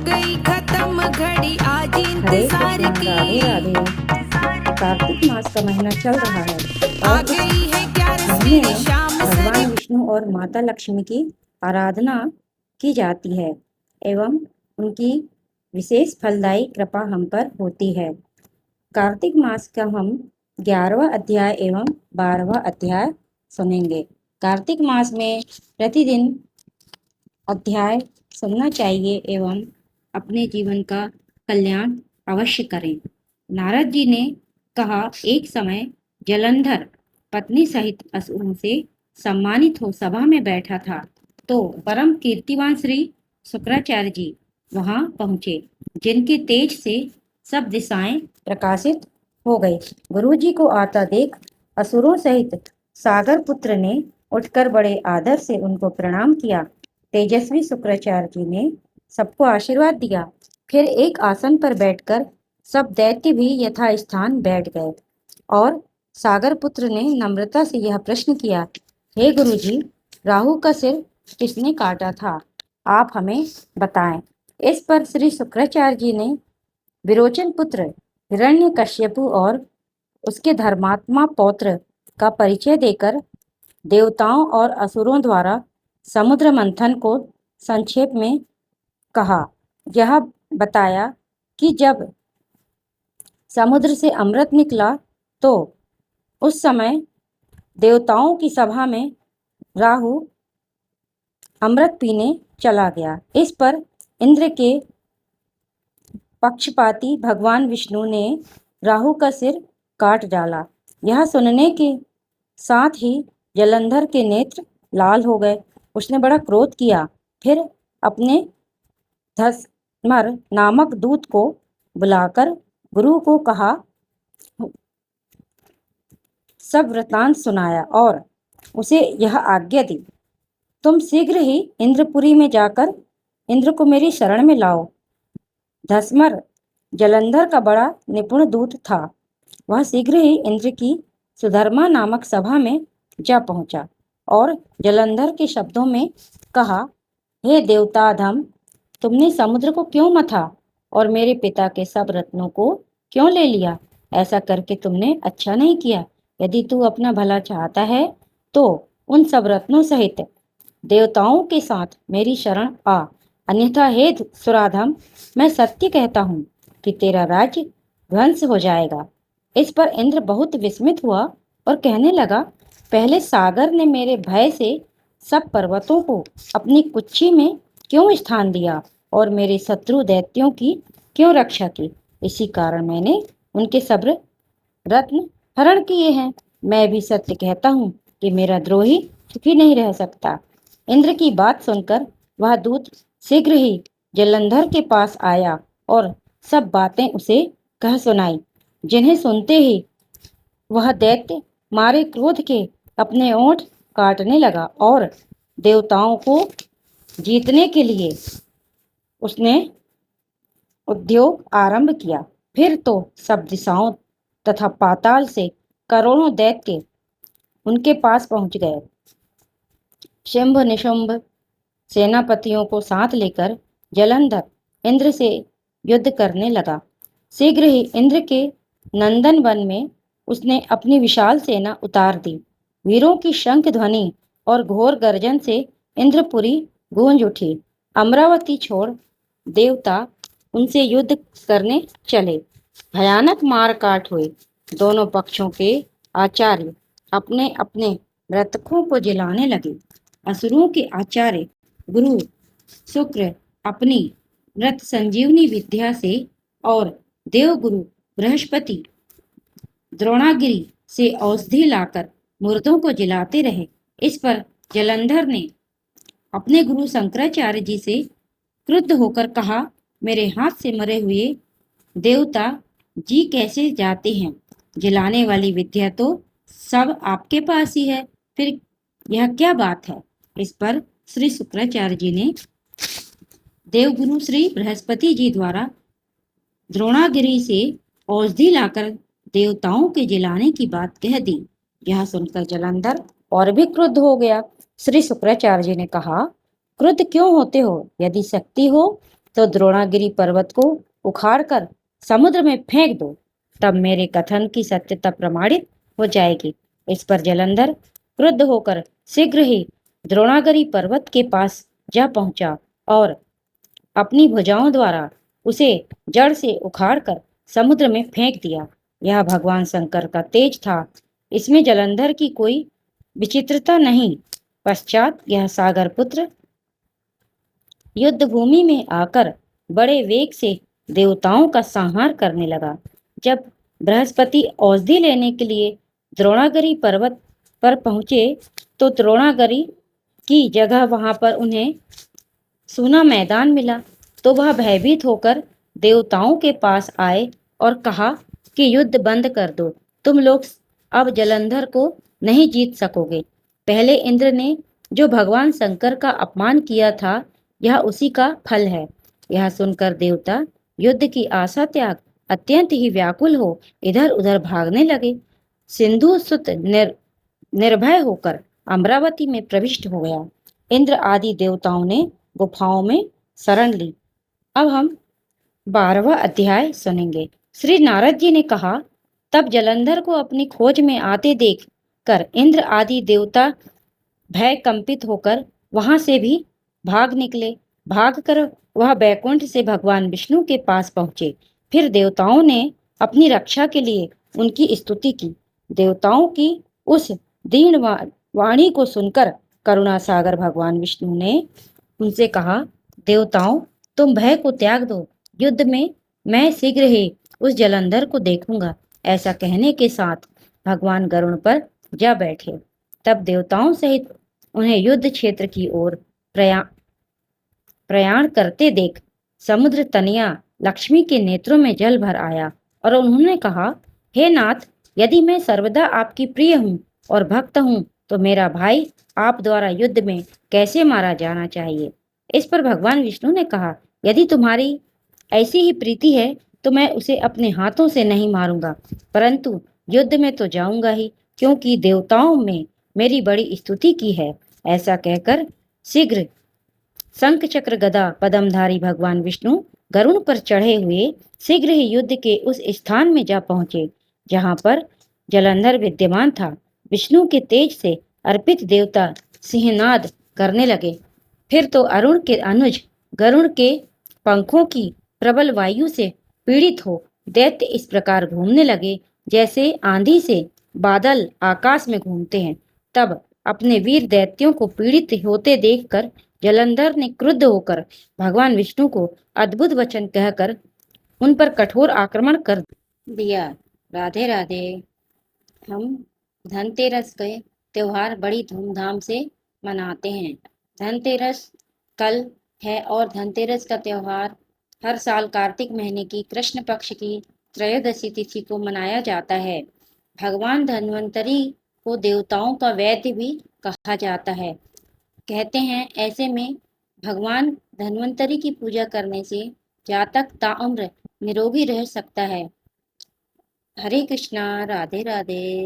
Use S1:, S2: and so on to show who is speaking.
S1: गई खत्म घड़ी आज
S2: हरे
S1: इंतजार
S2: कृष्णा,
S1: की।
S2: राधे राधे। कार्तिक मास का महीना चल रहा है
S1: आ
S2: और इस
S1: गई है
S2: महीने
S1: 11वीं
S2: में
S1: शाम
S2: भगवान
S1: सरे।
S2: विष्णु और माता लक्ष्मी की आराधना की जाती है एवं उनकी विशेष फलदायी कृपा हम पर होती है। कार्तिक मास का हम 11वां अध्याय एवं 12वां अध्याय सुनेंगे। कार्तिक मास में प्रतिदिन अध्याय सुनना चाहिए एवं अपने जीवन का कल्याण अवश्य करें। नारद जी ने कहा, एक समय जलंधर पत्नी सहित असुरों से सम्मानित हो सभा में बैठा था तो परम कीर्तिवान श्री शुक्राचार्य जी वहां पहुंचे, जिनके तेज से सब दिशाएं प्रकाशित हो गई। गुरु जी को आता देख असुरों सहित सागर पुत्र ने उठकर बड़े आदर से उनको प्रणाम किया। तेजस्वी शुक्राचार्य जी ने सबको आशीर्वाद दिया। फिर एक आसन पर बैठकर सब दैत्य भी यथास्थान बैठ गए और सागर पुत्र ने नम्रता से यह प्रश्न किया, हे गुरुजी, राहु का सिर किसने काटा था? आप हमें बताएं। इस पर श्री शुक्राचार्य जी ने विरोचन पुत्र हिरण्यकश्यपु और उसके धर्मात्मा पौत्र का परिचय देकर देवताओं और असुरों द्वारा समुद्र मंथन को संक्षेप में कहा। यह बताया कि जब समुद्र से अमृत निकला तो उस समय देवताओं की सभा में राहु अमृत पीने चला गया। इस पर इंद्र के पक्षपाती भगवान विष्णु ने राहु का सिर काट डाला। यह सुनने के साथ ही जलंधर के नेत्र लाल हो गए। उसने बड़ा क्रोध किया। फिर अपने धसमर नामक दूत को बुलाकर गुरु को कहा, सब वृतांत सुनाया और उसे यह आज्ञा दी, तुम शीघ्र ही इंद्रपुरी में जाकर इंद्र को मेरी शरण में लाओ। धसमर जलंधर का बड़ा निपुण दूत था। वह शीघ्र ही इंद्र की सुधर्मा नामक सभा में जा पहुंचा और जलंधर के शब्दों में कहा, हे देवताधम, तुमने समुद्र को क्यों मथा और मेरे पिता के सब रत्नों को क्यों ले लिया? ऐसा करके तुमने अच्छा नहीं किया। यदि तू अपना भला चाहता है तो उन सब रत्नों सहित देवताओं के साथ मेरी शरण आ, अन्यथा हे सुराधम, मैं सत्य कहता हूँ कि तेरा राज्य ध्वंस हो जाएगा। इस पर इंद्र बहुत विस्मित हुआ और कहने लगा, पहले सागर ने मेरे भय से सब पर्वतों को अपनी कुच्ची में क्यों स्थान दिया और मेरे शत्रु दैत्यों की क्यों रक्षा की? इसी कारण मैंने उनके सब रत्न हरण किए हैं। मैं भी सत्य कहता हूँ कि मेरा द्रोही सुखी नहीं रह सकता। इंद्र की बात सुनकर वह दूत शीघ्र ही जलंधर के पास आया और सब बातें उसे कह सुनाई, जिन्हें सुनते ही वह दैत्य मारे क्रोध के अपने ओंठ काटने लगा और देवताओं को जीतने के लिए उसने उद्योग आरंभ किया। फिर तो सब दिशाओं तथा पाताल से करोड़ों दैत्य उनके पास पहुंच गए। शुंभ निशुंभ सेनापतियों को साथ लेकर जलंधर इंद्र से युद्ध करने लगा। शीघ्र ही इंद्र के नंदन वन में उसने अपनी विशाल सेना उतार दी। वीरों की शंख ध्वनि और घोर गर्जन से इंद्रपुरी गूंज उठी। अमरावती छोड़ देवता उनसे युद्ध करने चले। भयानक मारकाट हुई। दोनों पक्षों के आचार्य अपने अपने मृतकों को जलाने लगे। असुरों के आचार्य गुरु शुक्र अपनी मृत संजीवनी विद्या से और देवगुरु बृहस्पति द्रोणागिरी से औषधि लाकर मुर्दों को जलाते रहे। इस पर जलंधर ने अपने गुरु शंकराचार्य जी से क्रुद्ध होकर कहा, मेरे हाथ से मरे हुए देवता जी कैसे जाते हैं? जलाने वाली विद्या तो सब आपके पास ही है, फिर यह क्या बात है? इस पर श्री शुक्राचार्य जी ने देवगुरु श्री बृहस्पति जी द्वारा द्रोणागिरी से औषधि लाकर देवताओं के जलाने की बात कह दी। यह सुनकर जलंधर और भी क्रुद्ध हो गया। श्री शुक्राचार्य जी ने कहा, क्रुद्ध क्यों होते हो? यदि शक्ति हो तो द्रोणागिरी पर्वत को उखाड़कर समुद्र में फेंक दो, तब मेरे कथन की सत्यता प्रमाणित हो जाएगी। इस पर जलंधर क्रुद्ध होकर शीघ्र ही द्रोणागिरी पर्वत के पास जा पहुंचा और अपनी भुजाओं द्वारा उसे जड़ से उखाड़कर समुद्र में फेंक दिया। यह भगवान शंकर का तेज था, इसमें जलंधर की कोई विचित्रता नहीं। पश्चात यह सागर पुत्र युद्ध भूमि में आकर बड़े वेग से देवताओं का संहार करने लगा। जब बृहस्पति औषधि लेने के लिए द्रोणागिरी पर्वत पर पहुंचे तो द्रोणागिरी की जगह वहां पर उन्हें सूना मैदान मिला। तो वह भयभीत होकर देवताओं के पास आए और कहा कि युद्ध बंद कर दो, तुम लोग अब जलंधर को नहीं जीत सकोगे। पहले इंद्र ने जो भगवान शंकर का अपमान किया था, यह उसी का फल है। यह सुनकर देवता युद्ध की आशा त्याग अत्यंत ही व्याकुल हो इधर उधर भागने लगे। सिंधु सुत निर्भय होकर अमरावती में प्रविष्ट हो गया। इंद्र आदि देवताओं ने गुफाओं में शरण ली। अब हम 12वां अध्याय सुनेंगे। श्री नारद जी ने कहा, तब जलंधर को अपनी खोज में आते देख कर इंद्र आदि देवता भय कंपित होकर वहां से भी भाग निकले। भागकर वह बैकुंठ से भगवान विष्णु के पास पहुंचे। फिर देवताओं ने अपनी रक्षा के लिए उनकी स्तुति की। देवताओं की उस दीन वाणी को सुनकर करुणा सागर भगवान विष्णु ने उनसे कहा, देवताओं, तुम भय को त्याग दो, युद्ध में मैं शीघ्र ही उस जलंधर को देखूंगा। ऐसा कहने के साथ भगवान गरुड़ पर जा बैठे। तब देवताओं सहित उन्हें युद्ध क्षेत्र की ओर प्रयाण करते देख समुद्र तनिया लक्ष्मी के नेत्रों में जल भर आया और उन्होंने कहा, हे नाथ, यदि मैं सर्वदा आपकी प्रिय हूँ और भक्त हूँ तो मेरा भाई आप द्वारा युद्ध में कैसे मारा जाना चाहिए। इस पर भगवान विष्णु ने कहा, यदि तुम्हारी ऐसी ही प्रीति है तो मैं उसे अपने हाथों से नहीं मारूंगा, परंतु युद्ध में तो जाऊंगा ही, क्योंकि देवताओं में मेरी बड़ी स्तुति की है। ऐसा कहकर शीघ्र शंख चक्र गदा पद्मधारी भगवान विष्णु गरुड़ पर चढ़े हुए शीघ्र ही युद्ध के उस स्थान में जा पहुंचे जहां पर जलंधर विद्यमान था। विष्णु के तेज से अर्पित देवता सिंहनाद करने लगे। फिर तो अरुण के अनुज गरुड़ के पंखों की प्रबल वायु से पीड़ित हो दैत्य इस प्रकार घूमने लगे जैसे आंधी से बादल आकाश में घूमते हैं। तब अपने वीर दैत्यों को पीड़ित होते देखकर जलंधर ने क्रुद्ध होकर भगवान विष्णु को अद्भुत वचन कहकर उन पर कठोर आक्रमण कर दिया। राधे राधे। हम धनतेरस के त्योहार बड़ी धूमधाम से मनाते हैं। धनतेरस कल है और धनतेरस का त्योहार हर साल कार्तिक महीने की कृष्ण पक्ष की त्रयोदशी तिथि को मनाया जाता है। भगवान धन्वंतरी को देवताओं का वैद्य भी कहा जाता है। कहते हैं ऐसे में भगवान धन्वंतरी की पूजा करने से जातक ताउम्र निरोगी रह सकता है। हरे कृष्णा। राधे राधे।